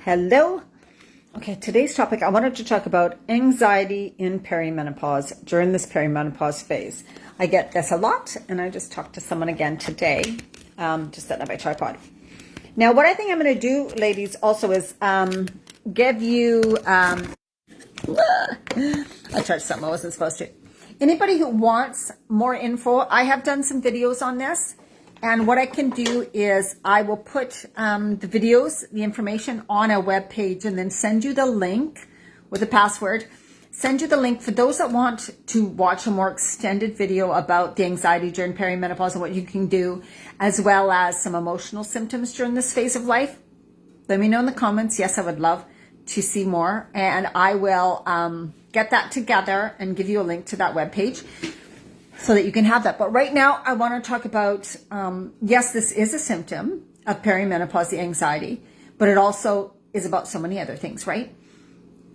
Hello. Okay, today's topic, I wanted to talk about anxiety in perimenopause, during this perimenopause phase. I get this a lot, and I just talked to someone again today, just setting up my tripod. Now, what I think I'm going to do, ladies, also is give you, I touched something I wasn't supposed to. Anybody who wants more info, I have done some videos on this. And what I can do is I will put the videos, the information on a web page, and then send you the link with the password. Send you the link for those that want to watch a more extended video about the anxiety during perimenopause and what you can do, as well as some emotional symptoms during this phase of life. Let me know in the comments. Yes, I would love to see more. And I will get that together and give you a link to that web page, so that you can have that. But right now, I want to talk about, yes, this is a symptom of perimenopause, the anxiety, but it also is about so many other things, right?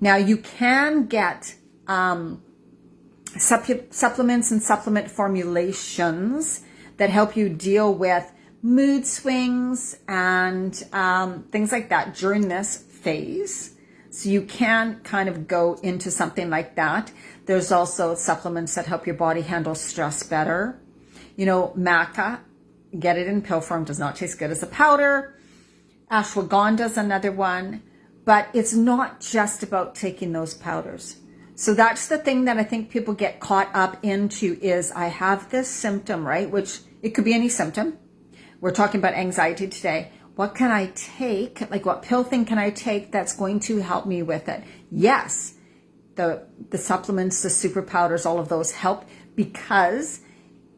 Now, you can get supplements and supplement formulations that help you deal with mood swings and things like that during this phase. So you can kind of go into something like that. There's also supplements that help your body handle stress better. You know, maca, get it in pill form, does not taste good as a powder. Ashwagandha is another one. But it's not just about taking those powders. So that's the thing that I think people get caught up into is, I have this symptom, right? Which it could be any symptom. We're talking about anxiety today. What can I take? Like, what pill thing can I take that's going to help me with it? Yes, the supplements, the super powders, all of those help, because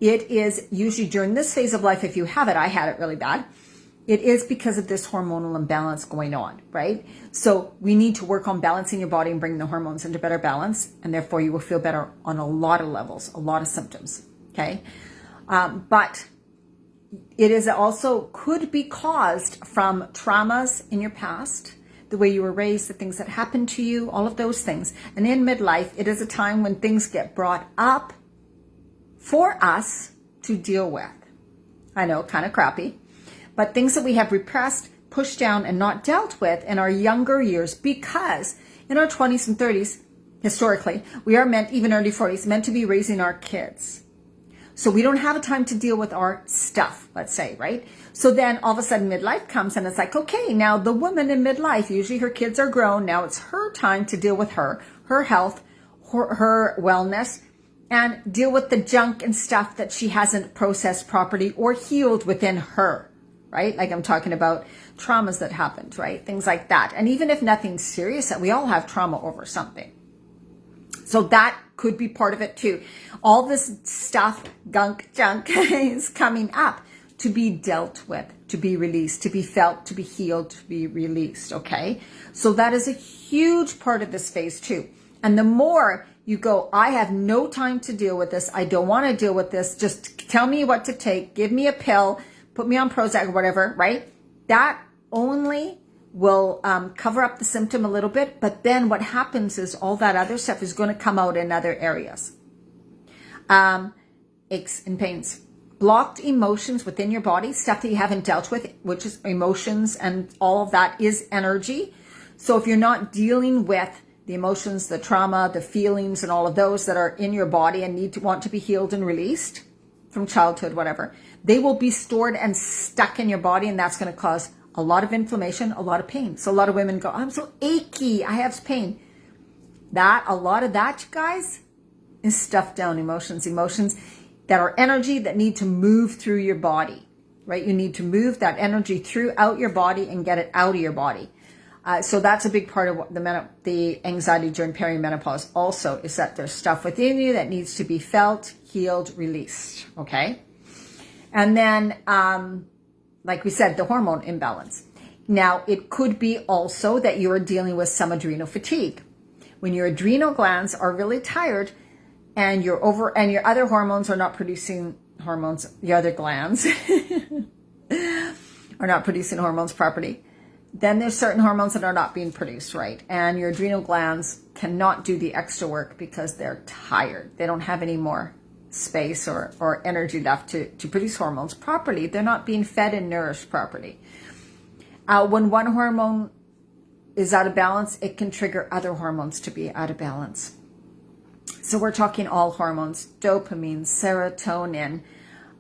it is usually during this phase of life, if you have it, I had it really bad, it is because of this hormonal imbalance going on, right? So we need to work on balancing your body and bringing the hormones into better balance, and therefore you will feel better on a lot of levels, a lot of symptoms, okay? But it is also could be caused from traumas in your past, the way you were raised, the things that happened to you, all of those things. And in midlife, it is a time when things get brought up for us to deal with. I know, kind of crappy, but things that we have repressed, pushed down, and not dealt with in our younger years, because in our 20s and 30s, historically, we are meant, even early 40s, meant to be raising our kids. So we don't have a time to deal with our stuff, let's say, right? So then all of a sudden midlife comes, and it's like, okay, now the woman in midlife, usually her kids are grown. Now it's her time to deal with her health, her wellness, and deal with the junk and stuff that she hasn't processed properly or healed within her, right? Like I'm talking about traumas that happened, right? Things like that. And even if nothing's serious, we all have trauma over something. So that could be part of it too. All this stuff, junk is coming up to be dealt with, to be released, to be felt, to be healed, to be released, okay? So that is a huge part of this phase too. And the more you go, I have no time to deal with this, I don't want to deal with this, just tell me what to take, give me a pill, put me on Prozac or whatever, right? That only will cover up the symptom a little bit, but then what happens is all that other stuff is going to come out in other areas. Aches and pains, blocked emotions within your body, stuff that you haven't dealt with, which is emotions, and all of that is energy. So if you're not dealing with the emotions, the trauma, the feelings, and all of those that are in your body and want to be healed and released from childhood, whatever, they will be stored and stuck in your body, and that's going to cause a lot of inflammation, a lot of pain. So a lot of women go, I'm so achy, I have pain. A lot of that, you guys, is stuffed down emotions that are energy that need to move through your body, right? You need to move that energy throughout your body and get it out of your body. So that's a big part of what the anxiety during perimenopause also is, that there's stuff within you that needs to be felt, healed, released, okay? And then, like we said, the hormone imbalance. Now, it could be also that you're dealing with some adrenal fatigue. When your adrenal glands are really tired and your other hormones are not producing hormones, the other glands are not producing hormones properly, then there's certain hormones that are not being produced, right? And your adrenal glands cannot do the extra work because they're tired. They don't have any more space or energy left to produce hormones properly. They're not being fed and nourished properly. When one hormone is out of balance, it can trigger other hormones to be out of balance. So we're talking all hormones, dopamine, serotonin,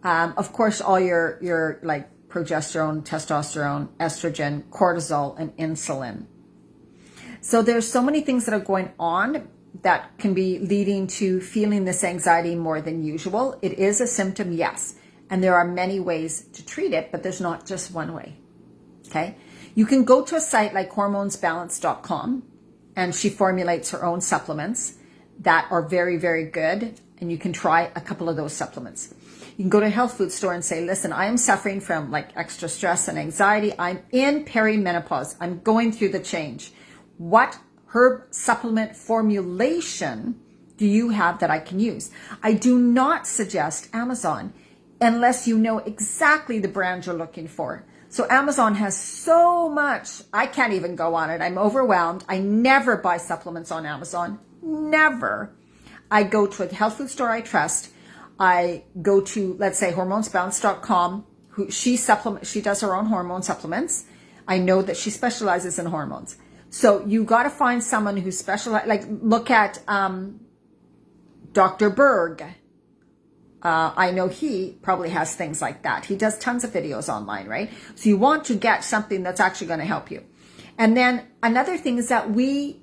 of course, all your like progesterone, testosterone, estrogen, cortisol, and insulin. So there's so many things that are going on that can be leading to feeling this anxiety more than usual. It is a symptom, yes. And there are many ways to treat it, but there's not just one way. Okay. You can go to a site like hormonesbalance.com, and she formulates her own supplements that are very, very good. And you can try a couple of those supplements. You can go to a health food store and say, listen, I am suffering from like extra stress and anxiety. I'm in perimenopause. I'm going through the change. What herb supplement formulation do you have that I can use? I do not suggest Amazon unless you know exactly the brand you're looking for. So Amazon has so much. I can't even go on it. I'm overwhelmed. I never buy supplements on Amazon. Never. I go to a health food store I trust. I go to, let's say, hormonesbalance.com. She does her own hormone supplements. I know that she specializes in hormones. So you got to find someone who specializes, like look at Dr. Berg. I know he probably has things like that. He does tons of videos online, right? So you want to get something that's actually going to help you. And then another thing is that during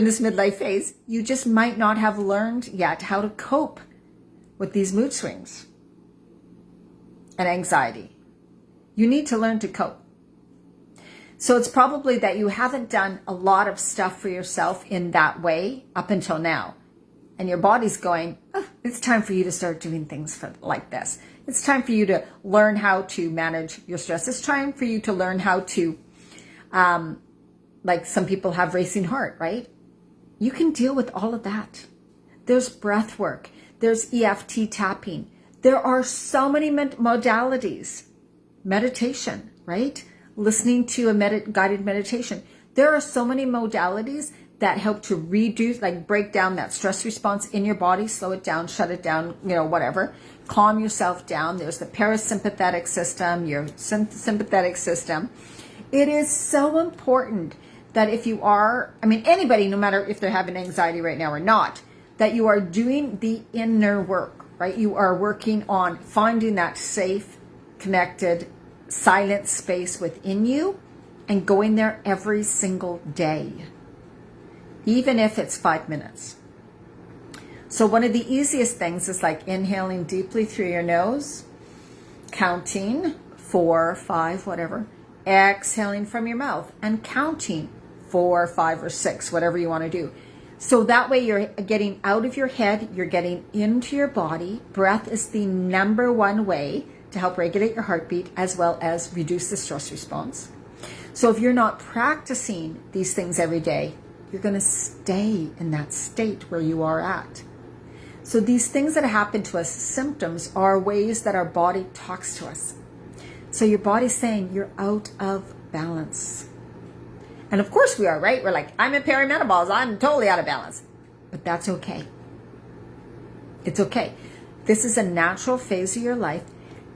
this midlife phase, you just might not have learned yet how to cope with these mood swings and anxiety. You need to learn to cope. So it's probably that you haven't done a lot of stuff for yourself in that way up until now. And your body's going, oh, it's time for you to start doing things like this. It's time for you to learn how to manage your stress. It's time for you to learn how to, like some people have racing heart, right? You can deal with all of that. There's breath work. There's EFT tapping. There are so many modalities. Meditation, right? Listening to a guided meditation. There are so many modalities that help to reduce, like break down that stress response in your body, slow it down, shut it down, whatever. Calm yourself down. There's the parasympathetic system, your sympathetic system. It is so important that if you are, anybody, no matter if they're having anxiety right now or not, that you are doing the inner work, right? You are working on finding that safe, connected, silent space within you and going there every single day, even if it's 5 minutes. So one of the easiest things is like inhaling deeply through your nose, counting 4, 5, whatever, exhaling from your mouth and counting 4, 5, or 6, whatever you want to do. So that way you're getting out of your head, you're getting into your body. Breath is the number one way to help regulate your heartbeat as well as reduce the stress response. So if you're not practicing these things every day, you're going to stay in that state where you are at. So these things that happen to us, symptoms, are ways that our body talks to us. So your body's saying you're out of balance. And of course we are, right? We're like, I'm in perimenopause. I'm totally out of balance. But that's okay. It's okay. This is a natural phase of your life.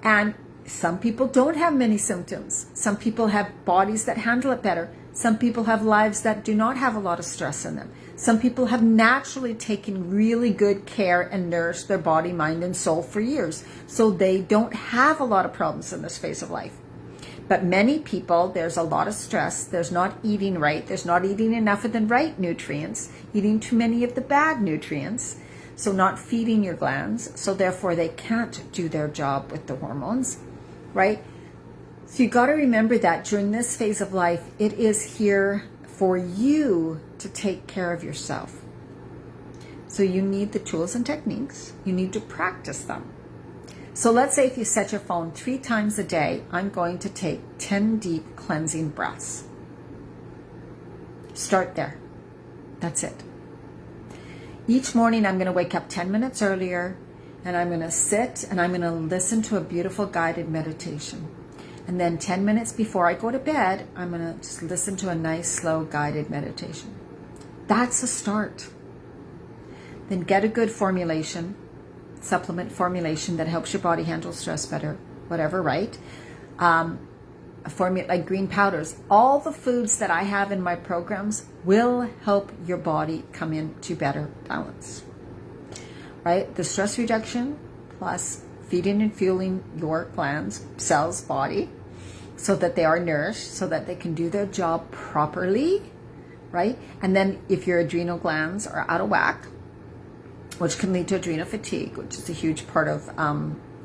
And some people don't have many symptoms. Some people have bodies that handle it better. Some people have lives that do not have a lot of stress in them. Some people have naturally taken really good care and nourished their body, mind, and soul for years. So they don't have a lot of problems in this phase of life. But many people, there's a lot of stress. There's not eating right. There's not eating enough of the right nutrients. Eating too many of the bad nutrients. So not feeding your glands. So therefore they can't do their job with the hormones, right? So you got to remember that during this phase of life, it is here for you to take care of yourself. So you need the tools and techniques. You need to practice them. So let's say if you set your phone 3 times a day, I'm going to take 10 deep cleansing breaths. Start there. That's it. Each morning I'm going to wake up 10 minutes earlier and I'm going to sit and I'm going to listen to a beautiful guided meditation. And then 10 minutes before I go to bed, I'm going to just listen to a nice, slow, guided meditation. That's a start. Then get a good formulation, supplement formulation that helps your body handle stress better, whatever, right? formulate like green powders. All the foods that I have in my programs will help your body come into better balance, right? The stress reduction plus feeding and fueling your glands, cells, body, so that they are nourished, so that they can do their job properly, right? And then if your adrenal glands are out of whack, which can lead to adrenal fatigue, which is a huge part of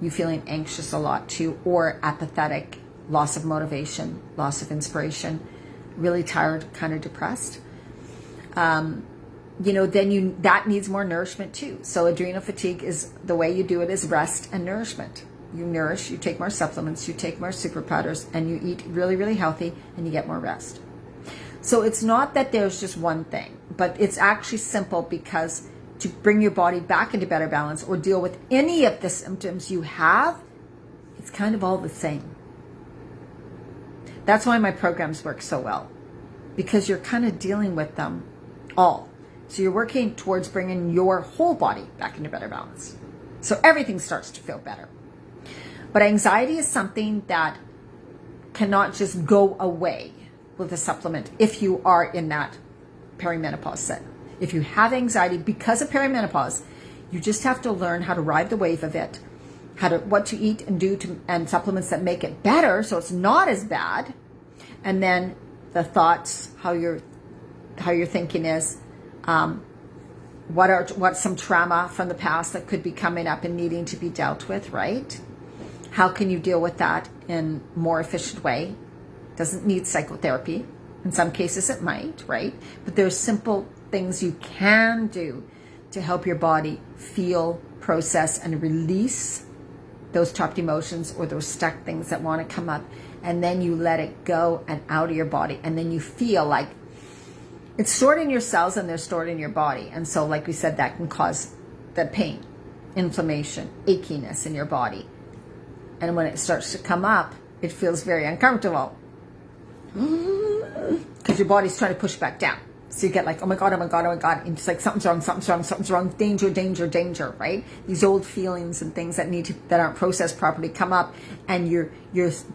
you feeling anxious a lot too, or apathetic, loss of motivation, loss of inspiration, really tired, kind of depressed, then that needs more nourishment too. So adrenal fatigue is, the way you do it is rest and nourishment. You nourish, you take more supplements, you take more super powders, and you eat really, really healthy, and you get more rest. So it's not that there's just one thing, but it's actually simple, because to bring your body back into better balance or deal with any of the symptoms you have, it's kind of all the same. That's why my programs work so well, because you're kind of dealing with them all. So you're working towards bringing your whole body back into better balance. So everything starts to feel better. But anxiety is something that cannot just go away with a supplement if you are in that perimenopause set. If you have anxiety because of perimenopause, you just have to learn how to ride the wave of it, what to eat and do and supplements that make it better so it's not as bad. And then the thoughts, how your thinking is, what's some trauma from the past that could be coming up and needing to be dealt with, right? How can you deal with that in a more efficient way? Doesn't need psychotherapy. In some cases it might, right? But there's simple things you can do to help your body feel, process, and release those trapped emotions or those stuck things that want to come up. And then you let it go and out of your body. And then you feel like it's stored in your cells and they're stored in your body. And so, like we said, that can cause the pain, inflammation, achiness in your body. And when it starts to come up, it feels very uncomfortable because your body's trying to push back down. So you get like, oh my God, oh my God, oh my God. And it's like, something's wrong, something's wrong, something's wrong. Danger, danger, danger, right? These old feelings and things that aren't processed properly come up, and your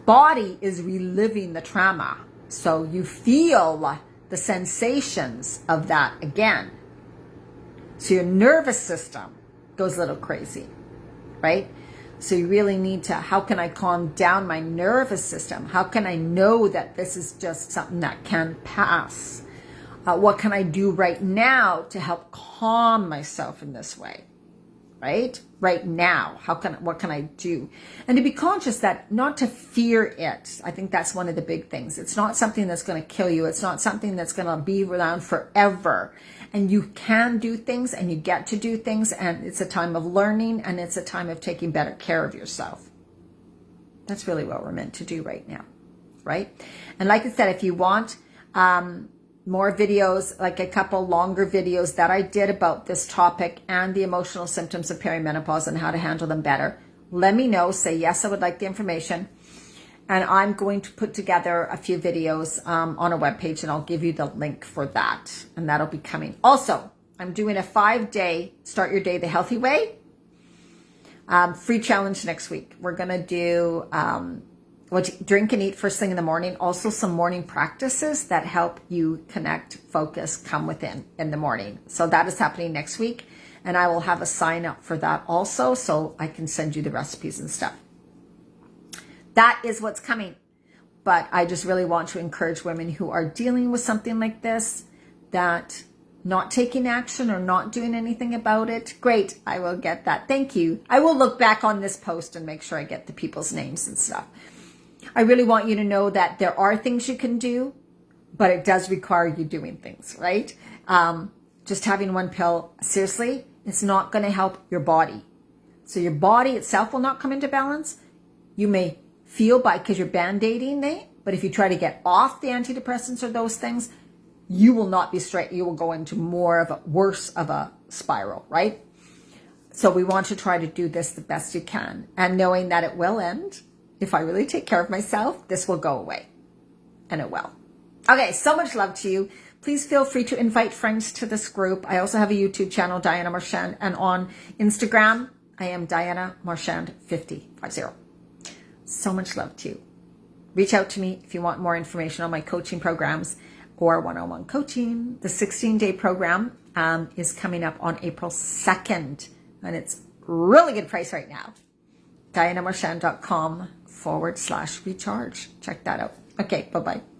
body is reliving the trauma. So you feel the sensations of that again. So your nervous system goes a little crazy, right? So you really need to, how can I calm down my nervous system? How can I know that this is just something that can pass? What can I do right now to help calm myself in this way? Right? Right now, what can I do? And to be conscious that not to fear it. I think that's one of the big things. It's not something that's going to kill you. It's not something that's going to be around forever. And you can do things and you get to do things, and it's a time of learning and it's a time of taking better care of yourself. That's really what we're meant to do right now, right? And like I said, if you want more videos, like a couple longer videos that I did about this topic and the emotional symptoms of perimenopause and how to handle them better, let me know. Say, yes, I would like the information. And I'm going to put together a few videos on a webpage, and I'll give you the link for that. And that'll be coming. Also, I'm doing a 5-day Start Your Day the Healthy Way free challenge next week. We're going to do what you drink and eat first thing in the morning. Also some morning practices that help you connect, focus, come within in the morning. So that is happening next week. And I will have a sign up for that also, so I can send you the recipes and stuff. That is what's coming. But I just really want to encourage women who are dealing with something like this, that not taking action or not doing anything about it. Great, I will get that. Thank you. I will look back on this post and make sure I get the people's names and stuff. I really want you to know that there are things you can do, but it does require you doing things, right? Just having one pill, seriously, it's not going to help your body. So your body itself will not come into balance. You may feel because you're band-aiding it, but if you try to get off the antidepressants or those things, you will not be straight. You will go into worse of a spiral, right? So we want to try to do this the best you can, and knowing that it will end. If I really take care of myself, this will go away, and it will. Okay, so much love to you. Please feel free to invite friends to this group. I also have a YouTube channel, Diana Marchand, and on Instagram, I am Diana Marchand 50. So much love to you. reach out to me if you want more information on my coaching programs or one-on-one coaching. The 16-day program is coming up on April 2nd, and it's really good price right now. DianaMarchand.com/recharge. Check that out. Okay, bye-bye.